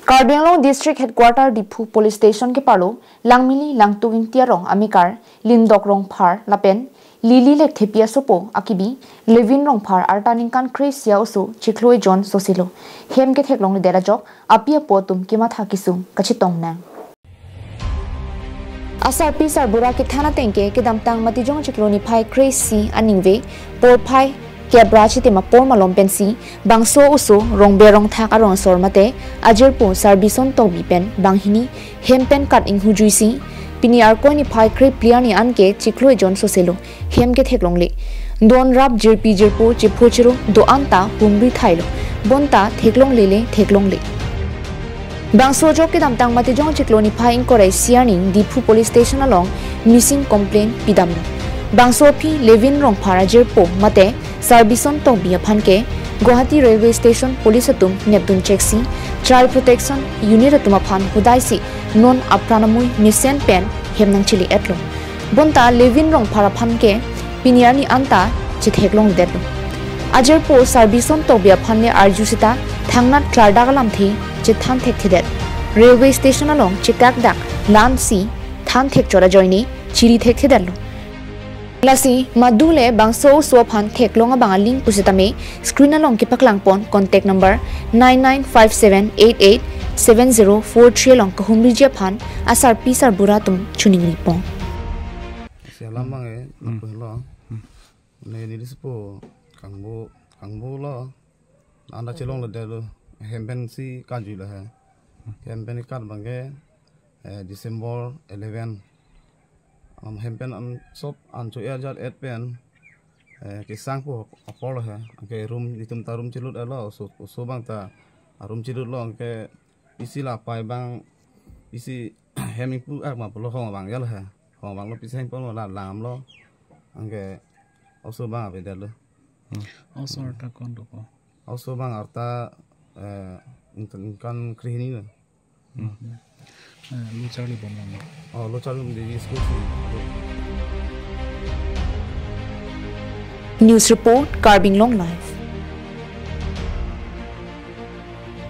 Karbi Anglong District Headquarter Dipu Police Station ke parlo Langmili Langtuing Tiarong Amikar Levin Rongphar Lapen Lili Lek Thepia Sopo Akibi Levin Rongphar Arta ningkan a-oso Chikhloi John Sosilo Hem ke Theklong Dera Jok Apia Potum Kamatha Kesung Kachitong Nang Asar Pisar Bura ke Thana Tengke ke Damtang Matijong Chikloni Pai Crazy Aningve Por Pai Kebra chitima por malom pensi bangso uso rong berong thak arong sor mate ajir po sarbison to bipen banghini hempen kat ing hujuisi pini arko ni phai krip clear ni anke chikloi jon soselo hem ke theklong le don rap jirpo chiphochiro do anta humri thailo bonta theklong lele theklong le bangso jok ke damtang mate jong chikloni phai ing korai sianing Dipu Police Station along missing complaint pidam bangso phi Levin Rongphar ajir po mate Sarbison tong biya phanke Guwahati Railway Station Police atum Neptune Cheksi Child Protection Unit atuma phan hudai si non apranamui misen pen hemnang chili etlo bonta Levin Rongphar phanke piniani anta chitheklong detlo ajer po Sarbison tong biya phanne arjusita thangna tlardagalam thi chithan thek thidet Railway Station along chikak dak lan si than thek chora joini chiri thek thidallo Lasi madule bangso sophan theklonga bangaling pusitame screen along kipaklang pon contact number 9957887043 along kahumri japhan asar pisar buratum chuning ripong sialamang napelo ne nilispo kangbo lo anda chelong le delo hemben si kanju la ha hemben kan bange December 11 hempen an sop an choya jat et pen ke sang po apol ha ke room ditum tarum chilut alo so bang ta room chilut lo ke isi la pai bang isi heming pu ak ma polo hong bang yal ha hong bang lo pisi heng pon la lam lo angke also bang ave dal also arta kon do ko also bang arta kan krihini lo lu charli bomong lo charli di school News Report Carbing Long Life